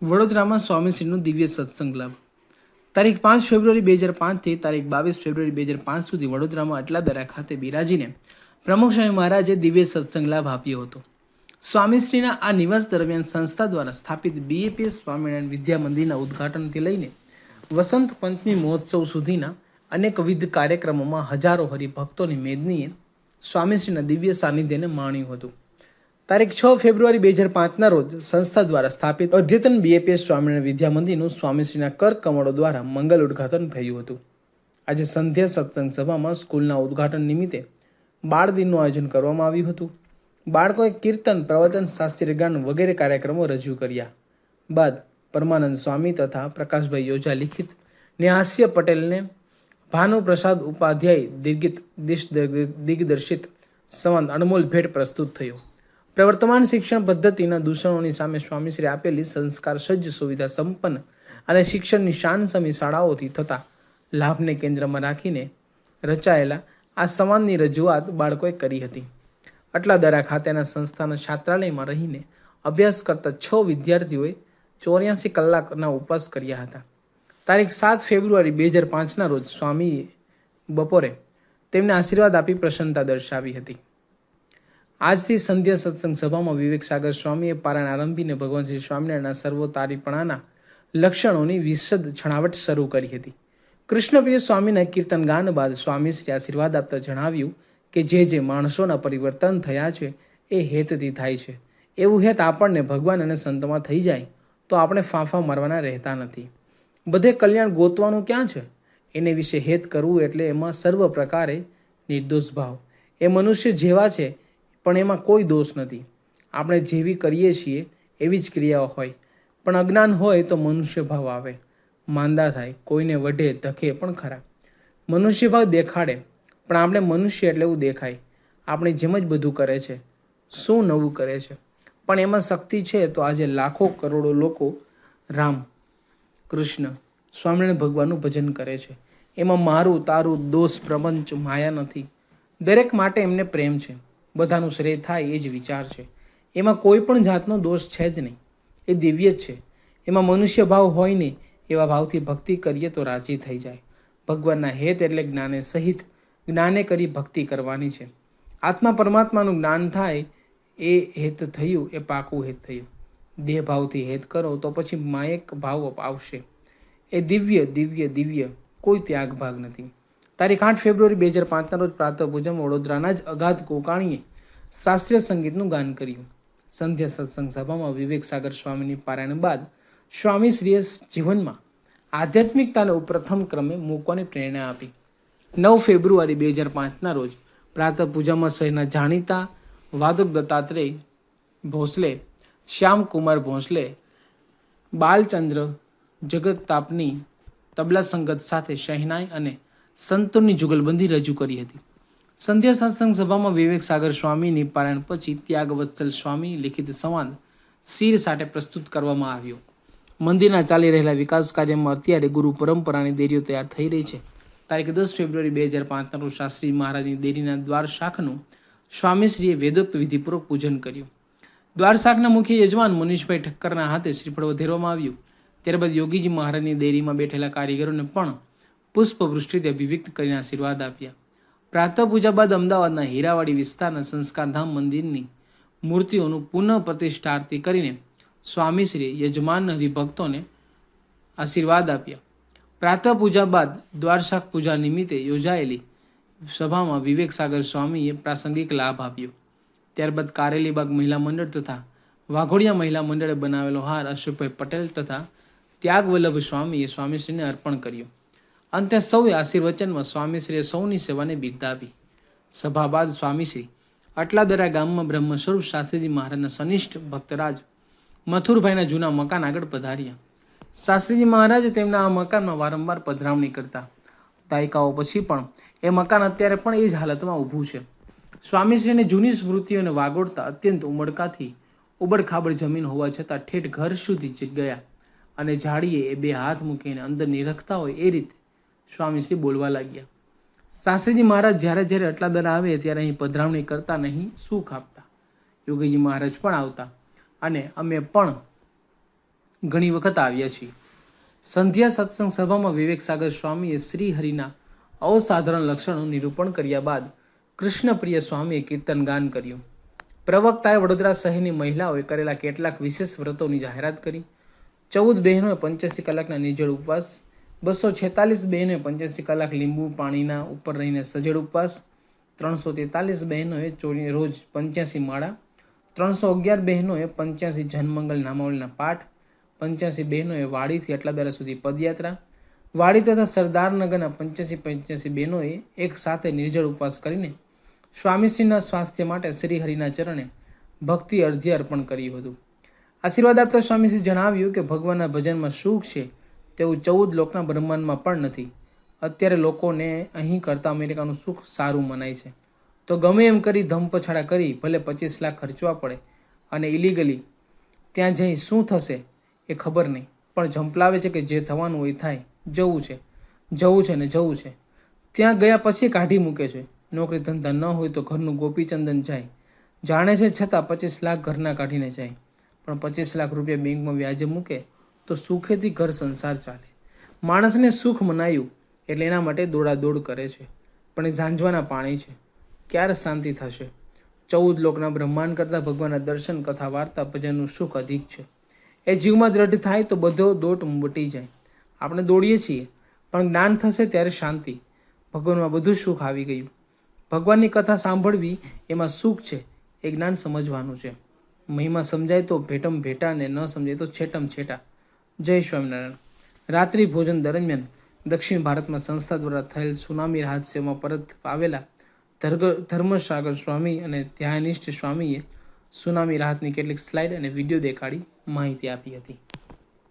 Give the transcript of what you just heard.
વડોદરામાં સ્વામીશ્રીનું દિવ્ય સત્સંગ લાભ. તારીખ 5 ફેબ્રુઆરી 2005 તારીખ 22 ફેબ્રુઆરી 2005 સુધી વડોદરામાં અટલાદરા ખાતે બિરાજીને પ્રમુખ સ્વામી મહારાજે દિવ્ય સત્સંગ લાભ આપ્યો હતો. સ્વામીશ્રીના આ નિવાસ દરમિયાન સંસ્થા દ્વારા સ્થાપિત બીએપીએસ સ્વામિનારાયણ વિદ્યા મંદિરના ઉદ્ઘાટનથી લઈને વસંત પંચમી મહોત્સવ સુધીના અનેકવિધ કાર્યક્રમોમાં હજારો હરિભક્તોની મેદનીએ સ્વામીશ્રીના દિવ્ય સાનિધ્યને માણ્યું હતું. તારીખ 6 ફેબ્રુઆરી 2005ના રોજ સંસ્થા દ્વારા સ્થાપિત અદ્યતન બીએપીએસ સ્વામિનારાયણ વિદ્યા મંદિરનું સ્વામીશ્રીના કર કમળો દ્વારા મંગલ ઉદ્ઘાટન થયું હતું. આજે સંધ્યા સત્સંગ સભામાં સ્કૂલના ઉદ્ઘાટન નિમિત્તે બાળ દિનનું આયોજન કરવામાં આવ્યું હતું. બાળકોએ કીર્તન, પ્રવચન, શાસ્ત્રીય ગાન વગેરે કાર્યક્રમો રજૂ કર્યા બાદ પરમાનંદ સ્વામી તથા પ્રકાશભાઈ યોજા લિખિત ને હાસ્ય પટેલને ભાનુપ્રસાદ ઉપાધ્યાય દિગ્દર્શિત સંવાદ અનમોલ ભેટ પ્રસ્તુત થયો. પ્રવર્તમાન શિક્ષણ પદ્ધતિના દૂષણોની સામે સ્વામીશ્રી આપેલી સંસ્કાર સજ્જ, સુવિધા સંપન્ન અને શિક્ષણની શાન સમી શાળાઓથી થતા લાભને કેન્દ્રમાં રાખીને રચાયેલા આ સંવાદની રજૂઆત બાળકોએ કરી હતી. અટલાદરા ખાતેના સંસ્થાના છાત્રાલયમાં રહીને અભ્યાસ કરતા 6 વિદ્યાર્થીઓએ 84 કલાકના ઉપવાસ કર્યા હતા. તારીખ 7 ફેબ્રુઆરી 2005ના રોજ સ્વામીએ બપોરે તેમને આશીર્વાદ આપી પ્રસન્નતા દર્શાવી હતી. આજથી સંધ્યા સત્સંગ સભામાં વિવેક સાગર સ્વામીએ પારાયણ આરંભીને ભગવાન શ્રી સ્વામિનારાયણના સર્વોતારીપણાના લક્ષણોની વિશદ છણાવટ શરૂ કરી હતી. કૃષ્ણપ્રિય સ્વામીના કીર્તન ગાન બાદ સ્વામીશ્રી આશીર્વાદ આપતા જણાવ્યું કે જે માણસોના પરિવર્તન થયા છે એ હેતથી થાય છે. એવું હેત આપણને ભગવાન અને સંતમાં થઈ જાય તો આપણે ફાંફા મારવાના રહેતા નથી. બધે કલ્યાણ ગોતવાનું ક્યાં છે? એને વિશે હેત કરવું એટલે એમાં સર્વ પ્રકારે નિર્દોષ ભાવ. એ મનુષ્ય જેવા છે પણ એમાં કોઈ દોષ નથી. આપણે જેવી કરીએ છીએ એવી જ ક્રિયાઓ હોય, પણ અજ્ઞાન હોય તો મનુષ્ય ભાવ આવે, માંદા થાય, કોઈને વઢે ધકે પણ ખરા. મનુષ્ય ભાવ દેખાડે પણ આપણે મનુષ્ય એટલે એવું દેખાય. આપણે જેમ જ બધું કરે છે, શું નવું કરે છે, પણ એમાં શક્તિ છે. તો આજે લાખો કરોડો લોકો રામ, કૃષ્ણ, સ્વામિનારાયણ ભગવાનનું ભજન કરે છે. એમાં મારું, તારું, દોષ, પ્રપંચ, માયા નથી. દરેક માટે એમને પ્રેમ છે. બધાનું શ્રેય થાય એ જ વિચાર છે. એમાં કોઈ પણ જાતનો દોષ છે જ નહીં. એ દિવ્ય જ છે. એમાં મનુષ્ય ભાવ હોય ને એવા ભાવથી ભક્તિ કરીએ તો રાજી થઈ જાય. ભગવાનના હેત એટલે જ્ઞાને સહિત જ્ઞાને કરી ભક્તિ કરવાની છે. આત્મા પરમાત્માનું જ્ઞાન થાય એ હેત થયું, એ પાકું હેત થયું. દેહ ભાવથી હેત કરો તો પછી માયક ભાવ આવશે. એ દિવ્ય દિવ્ય દિવ્ય, કોઈ ત્યાગ ભાગ નથી. તારીખ 8 ફેબ્રુઆરી 2005ના રોજ પ્રાતઃ પૂજન વડોદરાના જ અગાધ કોકાણીએ શાસ્ત્રીય સંગીતનું ગાન કર્યું. સંધ્યા સત્સંગ સભામાં વિવેક સાગર સ્વામીની પારાયણ બાદ સ્વામીશ્રીએ જીવનમાં આધ્યાત્મિકતાને પ્રથમ ક્રમે મૂકવાની પ્રેરણા આપી. 9 ફેબ્રુઆરી 2005ના રોજ પ્રાતઃ પૂજામાં શહેરના જાણીતા વાદક દત્તાત્રેય ભોંસલે, શ્યામકુમાર ભોંસલે, બાલચંદ્ર જગતાપની તબલા સંગત સાથે શહેનાઈ અને સંતોની જુગલબંધી રજૂ કરી હતી. સંધ્યા સત્સંગ સભામાં વિવેક સાગર સ્વામીની પારાયણ પછી ત્યાગવત્સલ સ્વામી લિખિત સંવાદ શીર સાથે પ્રસ્તુત કરવામાં આવ્યો. મંદિરના ચાલી રહેલા વિકાસ કાર્યમાં અત્યારે ગુરુ પરંપરાની દેરીઓ તૈયાર થઈ રહી છે. તારીખ 10 ફેબ્રુઆરી 2005ના રોજ શાસ્ત્રી મહારાજની દેરીના દ્વાર શાખનું સ્વામીશ્રીએ વેદોક્ત વિધિપૂર્વક પૂજન કર્યું. દ્વાર શાખના મુખ્ય યજમાન મનીષભાઈ ઠક્કરના હાથે શ્રીફળ વધેરવામાં આવ્યું. ત્યારબાદ યોગીજી મહારાજની દેરીમાં બેઠેલા કારીગરોને પણ પુષ્પવૃષ્ટિથી અભિવ્યક્ત કરીને આશીર્વાદ આપ્યા. પ્રાતઃ પૂજા બાદ અમદાવાદના હીરાવાડી વિસ્તારના સંસ્કારધામ મંદિરની મૂર્તિઓનું પુનઃ પ્રતિષ્ઠા આરતી કરીને સ્વામીશ્રીએ યજમાન હરિભક્તોને આશીર્વાદ આપ્યા. પ્રાતઃ પૂજા બાદ દ્વારશાખ પૂજા નિમિત્તે યોજાયેલી સભામાં વિવેક સાગર સ્વામીએ પ્રાસંગિક લાભ આપ્યો. ત્યારબાદ કારેલીબાગ મહિલા મંડળ તથા વાઘોડિયા મહિલા મંડળે બનાવેલો હાર અશોકભાઈ પટેલ તથા ત્યાગવલ્લભ સ્વામીએ સ્વામીશ્રીને અર્પણ કર્યો. અંતે સૌએ આશીર્વચનમાં સ્વામીશ્રીએ સૌની સેવાને બિરદાવી. સભા બાદ સ્વામીશ્રી અટલાદરા ગામમાં બ્રહ્મ સ્વરૂપ શાસ્ત્રીજી મહારાજના સનિષ્ઠ ભક્તરાજ મથુરભાઈના જૂના મકાન આગળ પધાર્યા. શાસ્ત્રીજી મહારાજ તેમના આ મકાનમાં વારંવાર પધરામણી કરતા. દાયકાઓ પછી પણ એ મકાન અત્યારે પણ એ જ હાલતમાં ઊભું છે. સ્વામીશ્રીને જૂની સ્મૃતિઓને વાગોળતા અત્યંત ઉમળકાથી ઉબડખાબડ જમીન હોવા છતાં ઠેઠ ઘર સુધી ગયા અને જાડીએ એ 2 હાથ મૂકીને અંદર નિરખતા હોય એ રીતે સ્વામીશ્રી બોલવા લાગ્યા. શાસ્ત્રીજી મહારાજ જ્યારે જ્યારે અટલાદરા આવે ત્યારે અહીં પધરામણી કરતા નહીં, સુખ આપતા. યોગીજી મહારાજ પણ આવતા અને અમે પણ ઘણી વખત આવ્યા છીએ. સંધ્યા સત્સંગ સભામાં વિવેક સાગર સ્વામીએ શ્રી હરિના અસાધારણ લક્ષણોનું નિરૂપણ કર્યા બાદ કૃષ્ણપ્રિય સ્વામીએ કીર્તન ગાન કર્યું. પ્રવક્તાએ વડોદરા શહેરની મહિલાઓએ કરેલા કેટલાક વિશેષ વ્રતોની જાહેરાત કરી. 14 બહેનોએ 85 કલાકના નિર્જળ ઉપવાસ, 246 બહેનોએ 85 કલાક લીંબુ પાણીના ઉપર રહીને સજળ ઉપવાસ, 343 બહેનોએ રોજ 85 માળા, 311 બહેનોએ 85 જનમંગલ નામાવલીના પાઠ, 85 બહેનોએ વાડીથી અટલાદરા સુધી પદયાત્રા, વાડી તથા સરદારનગરના 85 બહેનોએ એક સાથે નિર્જળ ઉપવાસ કરીને સ્વામીશ્રીના સ્વાસ્થ્ય માટે શ્રી હરિના ચરણે ભક્તિ અર્ધ્ય અર્પણ કર્યું હતું. આશીર્વાદ આપતા સ્વામીશ્રી જણાવ્યું કે ભગવાનના ભજનમાં સુખ છે તેવું 14 લોકના બ્રહ્માંડમાં પણ નથી. અત્યારે લોકોને અહીં કરતા અમેરિકાનું સુખ સારું મનાય છે, તો ગમે એમ કરી ધમપછાડા કરી ભલે 25 લાખ ખર્ચવા પડે અને ઇલીગલી ત્યાં જઈ શું થશે એ ખબર નહીં, પણ ઝંપલાવે છે કે જે થવાનું હોય થાય, જવું છે ને જવું છે. ત્યાં ગયા પછી કાઢી મૂકે છે. નોકરી ધંધા ન હોય તો ઘરનું ગોપીચંદન જાય, જાણે છે છતાં 25 લાખ ઘરના કાઢીને જાય, પણ 25 લાખ રૂપિયા બેંકમાં વ્યાજે મૂકે તો સુખેથી ઘર સંસાર ચાલે. માણસને સુખ મનાયું એટલે એના માટે દોડાદોડ કરે છે, પણ એ ઝાંઝવાના પાણી છે. ક્યારે શાંતિ થશે? 14 લોકના બ્રહ્માંડ કરતાં ભગવાનના દર્શન, કથા, વાર્તા, ભજનનું સુખ અધિક છે. એ જીવમાં દ્રઢ થાય તો બધો દોટ મટી જાય. આપણે દોડીએ છીએ, પણ જ્ઞાન થશે ત્યારે શાંતિ. ભગવાનમાં બધું સુખ આવી ગયું. ભગવાનની કથા સાંભળવી એમાં સુખ છે, એ જ્ઞાન સમજવાનું છે. મહિમા સમજાય તો ભેટમ ભેટા ને ન સમજાય તો છેટમ છેટા. જય સ્વામિનારાયણ. રાત્રિ ભોજન દરમિયાન દક્ષિણ ભારતમાં સંસ્થા દ્વારા થયેલ સુનામી રાહત સેવામાં પરત આવેલા ધર્મસાગર સ્વામી અને ધ્યાનિષ્ઠ સ્વામીએ સુનામી રાહતની કેટલીક સ્લાઇડ અને વિડીયો દેખાડી માહિતી આપી હતી.